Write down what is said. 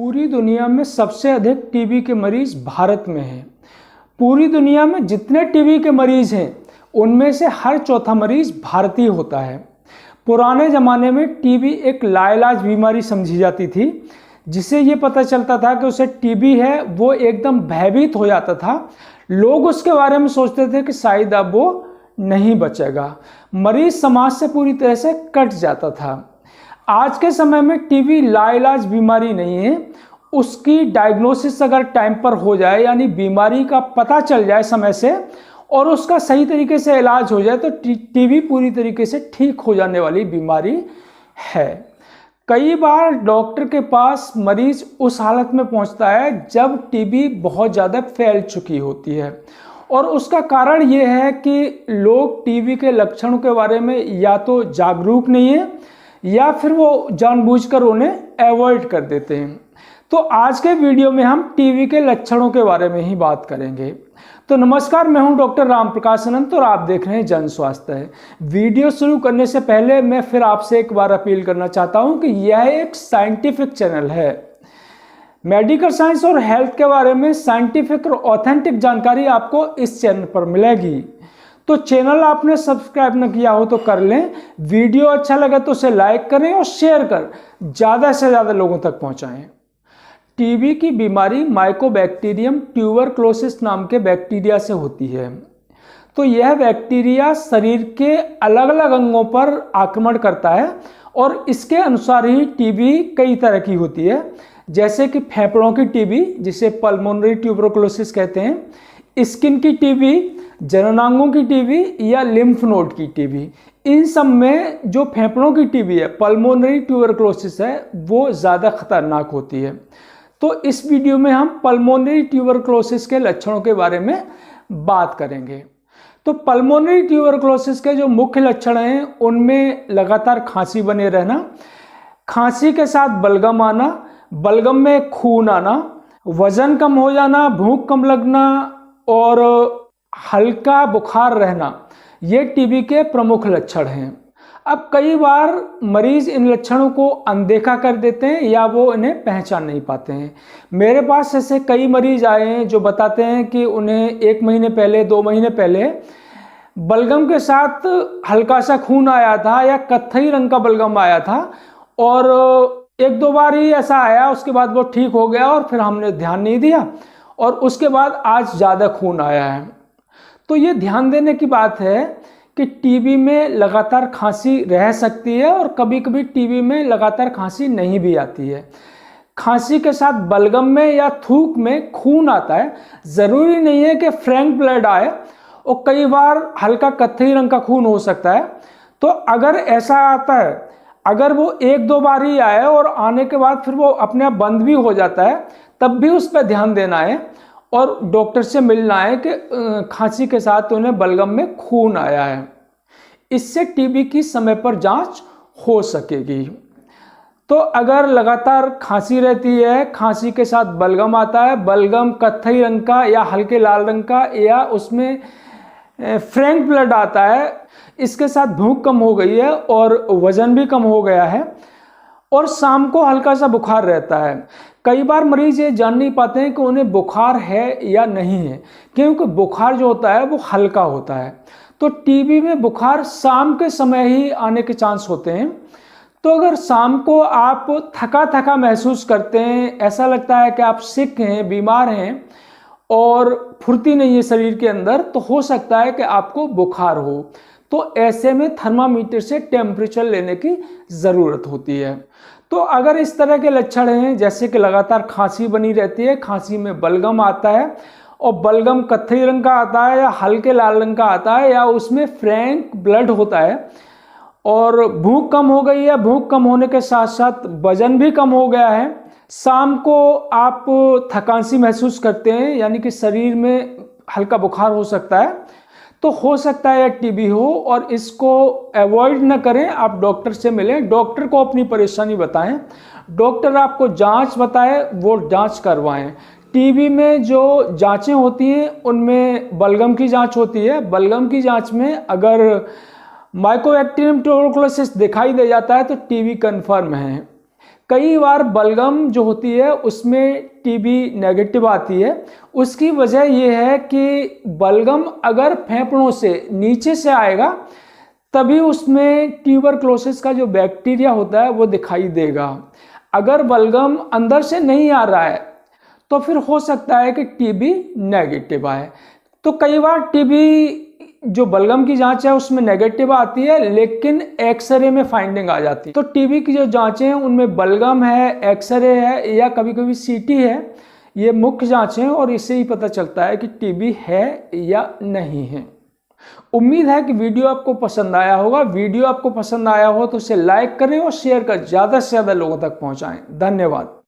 पूरी दुनिया में सबसे अधिक टीबी के मरीज भारत में हैं। पूरी दुनिया में जितने टीबी के मरीज हैं उनमें से हर चौथा मरीज भारतीय होता है। पुराने ज़माने में टीबी एक लाइलाज बीमारी समझी जाती थी। जिसे ये पता चलता था कि उसे टीबी है वो एकदम भयभीत हो जाता था। लोग उसके बारे में सोचते थे कि शायद अब वो नहीं बचेगा। मरीज समाज से पूरी तरह से कट जाता था। आज के समय में टीबी लाइलाज बीमारी नहीं है। उसकी डायग्नोसिस अगर टाइम पर हो जाए, यानी बीमारी का पता चल जाए समय से और उसका सही तरीके से इलाज हो जाए, तो टीबी पूरी तरीके से ठीक हो जाने वाली बीमारी है। कई बार डॉक्टर के पास मरीज उस हालत में पहुंचता है जब टीबी बहुत ज़्यादा फैल चुकी होती है, और उसका कारण ये है कि लोग टीबी के लक्षणों के बारे में या तो जागरूक नहीं है या फिर वो जानबूझकर उन्हें अवॉइड कर देते हैं। तो आज के वीडियो में हम टीबी के लक्षणों के बारे में ही बात करेंगे। तो नमस्कार, मैं हूं डॉक्टर राम प्रकाश अनंत और आप देख रहे हैं जन स्वास्थ्य है। वीडियो शुरू करने से पहले मैं फिर आपसे एक बार अपील करना चाहता हूं कि यह एक साइंटिफिक चैनल है। मेडिकल साइंस और हेल्थ के बारे में साइंटिफिक और ऑथेंटिक जानकारी आपको इस चैनल पर मिलेगी। तो चैनल आपने सब्सक्राइब न किया हो तो कर लें। वीडियो अच्छा लगे तो उसे लाइक करें और शेयर कर ज़्यादा से ज़्यादा लोगों तक पहुंचाएं। टीबी की बीमारी माइकोबैक्टीरियम ट्यूबरक्लोसिस नाम के बैक्टीरिया से होती है। तो यह बैक्टीरिया शरीर के अलग अलग अंगों पर आक्रमण करता है और इसके अनुसार ही टीबी कई तरह की होती है, जैसे कि फेफड़ों की टीबी जिसे पल्मोनरी ट्यूबरक्लोसिस कहते हैं, स्किन की टीबी, जननांगों की टीबी या लिम्फ नोड की टीबी। इन सब में जो फेफड़ों की टीबी है, पल्मोनरी ट्यूबरक्लोसिस है, वो ज़्यादा खतरनाक होती है। तो इस वीडियो में हम पल्मोनरी ट्यूबरक्लोसिस के लक्षणों के बारे में बात करेंगे। तो पल्मोनरी ट्यूबरक्लोसिस के जो मुख्य लक्षण हैं उनमें लगातार खांसी बने रहना, खांसी के साथ बलगम आना, बलगम में खून आना, वजन कम हो जाना, भूख कम लगना और हल्का बुखार रहना, ये टीबी के प्रमुख लक्षण हैं। अब कई बार मरीज इन लक्षणों को अनदेखा कर देते हैं या वो इन्हें पहचान नहीं पाते हैं। मेरे पास ऐसे कई मरीज आए हैं जो बताते हैं कि उन्हें 1 महीने पहले, 2 महीने पहले बलगम के साथ हल्का सा खून आया था या कत्थई रंग का बलगम आया था, और 1-2 बार ही ऐसा आया, उसके बाद वो ठीक हो गया और फिर हमने ध्यान नहीं दिया और उसके बाद आज ज़्यादा खून आया है। तो ये ध्यान देने की बात है कि टीबी में लगातार खांसी रह सकती है और कभी कभी टीबी में लगातार खांसी नहीं भी आती है। खांसी के साथ बलगम में या थूक में खून आता है, ज़रूरी नहीं है कि फ्रैंक ब्लड आए, और कई बार हल्का कत्थई रंग का खून हो सकता है। तो अगर ऐसा आता है, अगर वो 1-2 बार ही आए और आने के बाद फिर वो अपने आप बंद भी हो जाता है, तब भी उस पर ध्यान देना है और डॉक्टर से मिलना है कि खांसी के साथ उन्हें बलगम में खून आया है। इससे टीबी की समय पर जांच हो सकेगी। तो अगर लगातार खांसी रहती है, खांसी के साथ बलगम आता है, बलगम कत्थई रंग का या हल्के लाल रंग का या उसमें फ्रैंक ब्लड आता है, इसके साथ भूख कम हो गई है और वजन भी कम हो गया है, और शाम को हल्का सा बुखार रहता है। कई बार मरीज ये जान नहीं पाते हैं कि उन्हें बुखार है या नहीं है, क्योंकि बुखार जो होता है वो हल्का होता है। तो टीबी में बुखार शाम के समय ही आने के चांस होते हैं। तो अगर शाम को आप थका थका महसूस करते हैं, ऐसा लगता है कि आप सिक हैं, बीमार हैं और फुर्ती नहीं है शरीर के अंदर, तो हो सकता है कि आपको बुखार हो। तो ऐसे में थर्मामीटर से टेम्परेचर लेने की ज़रूरत होती है। तो अगर इस तरह के लक्षण हैं, जैसे कि लगातार खांसी बनी रहती है, खांसी में बलगम आता है और बलगम कत्थई रंग का आता है या हल्के लाल रंग का आता है या उसमें फ्रैंक ब्लड होता है, और भूख कम हो गई है, भूख कम होने के साथ साथ वजन भी कम हो गया है, शाम को आप थकान सी महसूस करते हैं, यानी कि शरीर में हल्का बुखार हो सकता है, तो हो सकता है टीबी हो। और इसको अवॉइड न करें, आप डॉक्टर से मिलें, डॉक्टर को अपनी परेशानी बताएं, डॉक्टर आपको जांच बताए वो जांच करवाएं। टीबी में जो जांचें होती हैं उनमें बलगम की जांच होती है। बलगम की जांच में अगर माइकोबैक्टीरियम ट्यूबरक्लोसिस दिखाई दे जाता है तो टीबी कन्फर्म है। कई बार बलगम जो होती है उसमें टीबी नेगेटिव आती है। उसकी वजह यह है कि बलगम अगर फेफड़ों से नीचे से आएगा तभी उसमें ट्यूबरक्लोसिस का जो बैक्टीरिया होता है वो दिखाई देगा। अगर बलगम अंदर से नहीं आ रहा है तो फिर हो सकता है कि टीबी नेगेटिव आए। तो कई बार टीबी जो बलगम की जांच है उसमें नेगेटिव आती है, लेकिन एक्सरे में फाइंडिंग आ जाती है। तो टीबी की जो जांचें हैं उनमें बलगम है, एक्सरे है या कभी कभी सीटी है, ये मुख्य जांचें हैं और इससे ही पता चलता है कि टीबी है या नहीं है। उम्मीद है कि वीडियो आपको पसंद आया होगा। वीडियो आपको पसंद आया हो तो उसे लाइक करें और शेयर कर ज़्यादा से ज़्यादा लोगों तक पहुंचाएं। धन्यवाद।